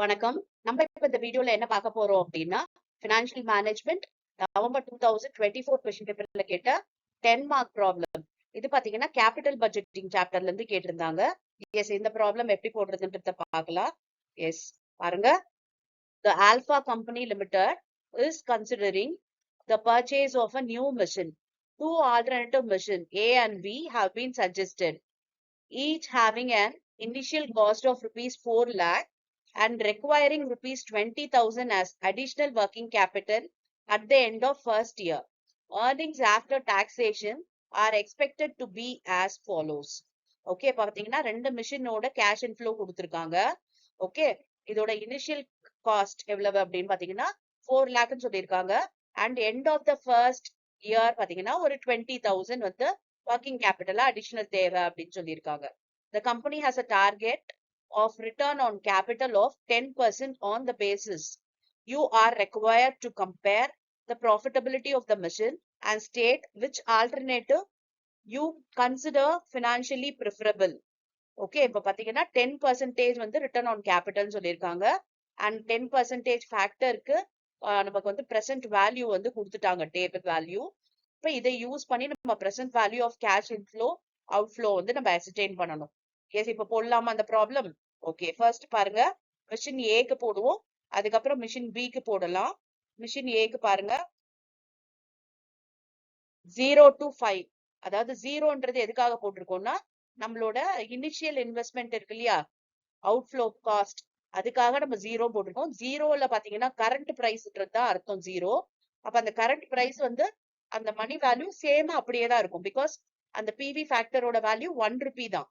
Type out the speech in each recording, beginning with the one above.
வணக்கம். நம்ம இப்ப இந்த வீடியோல என்ன பார்க்க போறோம் அப்படின்னா, ஃபினான்ஷியல் மேனேஜ்மெண்ட் நவம்பர் 2024 கொஸ்டின் பேப்பர்ல கேட்ட 10 மார்க் ப்ராப்ளம். இது பாத்தீங்கன்னா கேபிட்டல் பட்ஜெட்டிங் சாப்டர்ல இருந்து கேட்டிருந்தாங்க. எஸ், இந்த ப்ராப்ளம் எப்படி போடுறதுன்றத பார்க்கலாம். எஸ், பாருங்க. The Alpha Company Limited is considering the purchase of a new machine. Two alternative machines A and B have been suggested, each having an initial cost of rupees 4 lakh and requiring rupees 20,000 as additional working capital at the end of first year. Earnings after taxation are expected to be as follows. Okay, பாத்தீங்கன்னா ரெண்டு மிஷினோட cash inflow கொடுத்திருக்காங்க. Okay, இதோட initial cost எவ்வளவு அப்படின்னு பாத்தீங்கன்னா 4 லேக்னு சொல்லியிருக்காங்க. And end of the first year பாத்தீங்கன்னா ஒரு 20,000 வந்து ஒர்க்கிங் கேபிட்டலா அடிஷனல் தேவை அப்படின்னு சொல்லியிருக்காங்க. The company has a target of return on capital of 10% on the basis you are required to compare the profitability of the machine and state which alternative you consider financially preferable. Okay, இப்ப பாத்தீங்கன்னா 10% வந்து return on capital சொல்லியிருக்காங்க. And 10% ஃபேக்டருக்கு நமக்கு வந்து present value வந்து கொடுத்துட்டாங்க, table value. இப்ப இதை யூஸ் பண்ணி நம்ம present value of cash inflow outflow வந்து நம்ம அசர்டைன் பண்ணணும். எஸ், இப்ப போடலாமா அந்த ப்ராப்ளம்? ஓகே, ஃபர்ஸ்ட் பாருங்க, மிஷின் ஏக்கு போடுவோம், அதுக்கப்புறம் மிஷின் பிக்கு போடலாம். மிஷின் ஏக்கு பாருங்க 0 to 5, அதாவது ஜீரோன்றது எதுக்காக போட்டிருக்கோம்னா நம்மளோட இனிஷியல் இன்வெஸ்ட்மெண்ட் இருக்கு இல்லையா, அவுட்ஃப்ளோ காஸ்ட், அதுக்காக நம்ம ஜீரோ போட்டிருக்கோம். ஜீரோல பாத்தீங்கன்னா கரண்ட் பிரைஸ்ன்றது தான் அர்த்தம் ஜீரோ. அப்ப அந்த கரண்ட் பிரைஸ் வந்து அந்த மணி வேல்யூ சேமா அப்படியே தான் இருக்கும். பிகாஸ் அந்த பிவி ஃபேக்டரோட வேல்யூ 1 ரூபி தான்.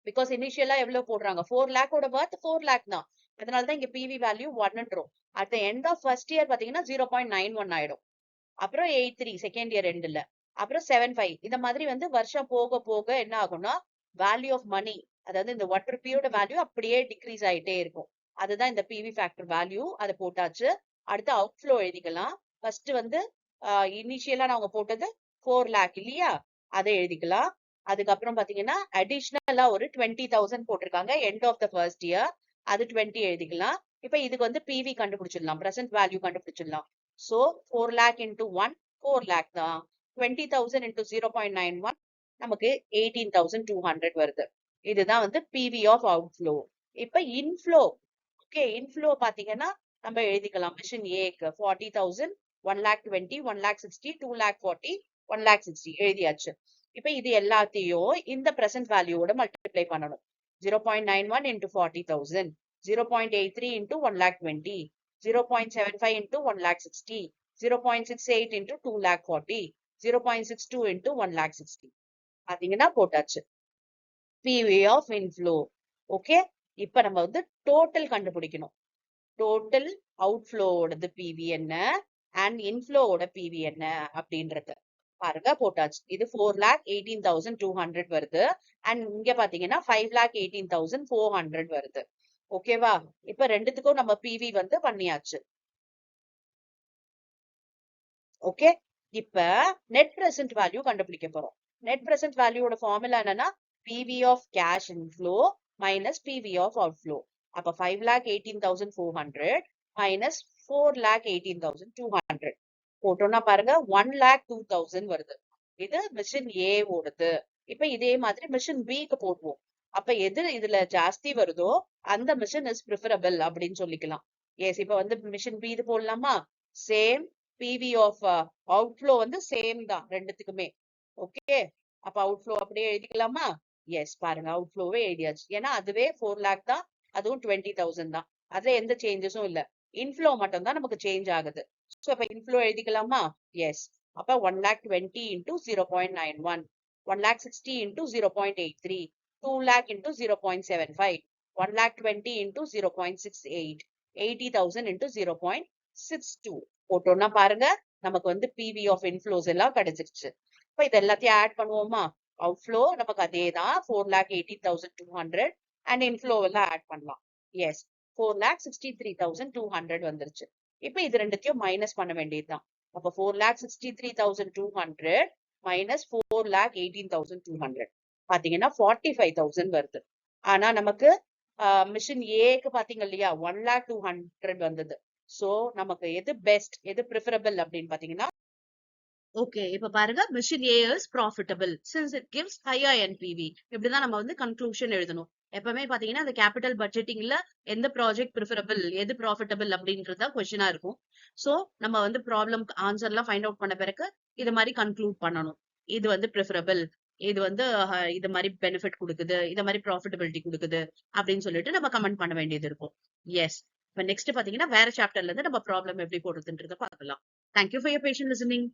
பிகாஸ் இனிஷியலா எவ்வளவு போடுறாங்க, 4 லேக்கோட வர்த் 4 லேக் தான். அதனாலதான் இங்க பிவி வேல்யூ 1ன்றோம். At the end of first year பாத்தீங்கன்னா 0.91 ஆயிடும். அப்புறம் 83 செகண்ட் இயர் எண்ட்ல, அப்புறம் 75. இந்த மாதிரி வந்து வருஷம் போக போக என்ன ஆகும்னா வேல்யூ ஆஃப் மணி, அதாவது இந்த 1 ரூபியோட வேல்யூ அப்படியே டிக்ரீஸ் ஆயிட்டே இருக்கும். அதுதான் இந்த பிவி ஃபேக்டர் வேல்யூ. அதை போட்டாச்சு. அடுத்து அவுட்ஃப்ளோ எழுதிக்கலாம். ஃபர்ஸ்ட் வந்து இனிஷியலா நாங்க போட்டது 4 லேக் இல்லையா, அதை எழுதிக்கலாம். அதுக்கப்புறம் பாத்தீங்கன்னா அடிஷனலா ஒரு 20,000 போட்டிருக்காங்க end of the first year, அது 20 எழுதிக்கலாம். இப்ப இதுக்கு வந்து பிவி கண்டுபிடிச்சிடலாம், பிரசன்ட் வேல்யூ கண்டுபிடிச்சிடலாம். சோ 4 லேக் இன்டூ 1 4 லேக் தான். 20,000 இன்டூ 0.91 நமக்கு 18,200 வருது. இதுதான் வந்து பிவி ஆஃப் அவுட்ஃப்ளோ. இப்ப இன்ஃப்ளோ, ஓகே, இன்ஃப்ளோ பாத்தீங்கன்னா நம்ம எழுதிக்கலாம். மிஷின் ஏக்கு 40,000, 1,20,000, 1,60,000, 2,40,000, 1,60,000 எழுதியாச்சு. இப்ப இது எல்லாத்தையும் இந்த பிரசன்ட் வேல்யூவோட மல்டிப்ளை பண்ணணும். 0.91 into 40,000, 0.83 into 1,20,000, 0.75 into 1,60,000, 0.68 into 2,40,000, 0.62 into 1,60,000. பாத்தீங்கன்னா போட்டாச்சு பிவி ஆஃப் இன்ஃப்ளோ. ஓகே, இப்ப நம்ம வந்து டோட்டல் கண்டுபிடிக்கணும். டோட்டல் அவுட்ஃப்ளோவோடது பிவி என்ன அண்ட் இன்ஃப்ளோவோட பிவி என்ன அப்படின்றது பாருங்க போட்டாச்சு. இது 4,18,200 வருது. அண்ட் இங்க பாத்தீங்கன்னா 5,18,400 வருது. ஓகேவா? இப்ப ரெண்டுத்துக்கும் நம்ம பிவி வந்து பண்ணியாச்சு. ஓகே, இப்ப நெட் பிரசன்ட் வேல்யூ கண்டுபிடிக்க போறோம். நெட் பிரசன்ட் வேல்யூவோட ஃபார்முலா என்னன்னா PV of cash inflow minus PV of outflow. அப்ப 5,18,400 மைனஸ் 4,18,200 போட்டோம்னா பாருங்க 1,02,000 வருது. இது மிஷின் ஏ ஓடுது. இப்ப இதே மாதிரி மிஷின் பிக்கு போடுவோம். அப்ப எது இதுல ஜாஸ்தி வருதோ அந்த மிஷின் இஸ் ப்ரிஃபரபிள் அப்படின்னு சொல்லிக்கலாம். எஸ், இப்ப வந்து மிஷின் பி இது போடலாமா? சேம் பிவி ஆஃப் அவுட்ஃப்ளோ வந்து சேம் தான் ரெண்டுத்துக்குமே. ஓகே, அப்ப அவுட்ஃப்ளோ அப்படியே எழுதிக்கலாமா? எஸ், பாருங்க அவுட்ஃப்ளோவே எழுதியாச்சு. ஏன்னா அதுவே 4 லேக் தான், அதுவும் 20,000 தான். அதுல எந்த சேஞ்சஸும் இல்ல. இன்ஃப்ளோ மட்டும் தான் நமக்கு சேஞ்ச் ஆகுது. சோ அப்ப இன்ஃப்ளோ எழுதிக்கலாமா? எஸ், அப்ப 1,20,000 into 0.91, 1,60,000 into 0.83, 2 lakh into 0.75, 1,20,000 into 0.68, 80,000 into 0.62 போட்டோம்னா பாருங்க நமக்கு வந்து பிவி ஆஃப் இன்ஃப்ளோஸ் எல்லாம் கிடைச்சிருச்சு. இப்ப இது எல்லாத்தையும் ஆட் பண்ணுவோமா? அவுட்ஃப்ளோ நமக்கு அதே தான் 4,18,200 அண்ட் இன்ஃப்ளோ எல்லாம் ஆட் பண்ணலாம். எஸ், 4,63,200 வந்துருச்சு. இப்ப இது ரெண்டுத்தையும் மைனஸ் பண்ண வேண்டியதுதான். அப்ப 4,63,200 மைனஸ் 4,18,200 பாத்தீங்கன்னா 45,000 வருது. ஆனா நமக்கு மிஷின் ஏக்கு பாத்தீங்க இல்லையா 1,02,200 வந்தது. சோ நமக்கு எது பெஸ்ட், எது ப்ரிஃபரபிள் அப்படின்னு பாத்தீங்கன்னா, ஓகே இப்ப பாருங்க machine A is profitable since it gives higher NPV. இப்படிதான் நம்ம வந்து கன்க்ளூஷன் எழுதணும். எப்பவுமே பாத்தீங்கன்னா அந்த கேபிட்டல் பட்ஜெட்டிங்ல எந்த ப்ராஜெக்ட் ப்ரிஃபரபிள், எது ப்ராஃபிட்டபிள் அப்படின்றது தான் கொஸ்டினா இருக்கும். சோ நம்ம வந்து ப்ராப்ளம் ஆன்சர் எல்லாம் ஃபைண்ட் அவுட் பண்ண பிறகு இது மாதிரி கன்க்ளூட் பண்ணணும். இது வந்து ப்ரிஃபரபிள், இது வந்து இது மாதிரி பெனிஃபிட் கொடுக்குது, இது மாதிரி ப்ராஃபிட்டபிலிட்டி கொடுக்குது அப்படின்னு சொல்லிட்டு நம்ம கமெண்ட் பண்ண வேண்டியது இருக்கும். எஸ். இப்ப நெக்ஸ்ட் பாத்தீங்கன்னா வேற சாப்டர்ல இருந்து நம்ம ப்ராப்ளம் எப்படி போடுறதுன்றத பார்க்கலாம். Thank you for your patient listening.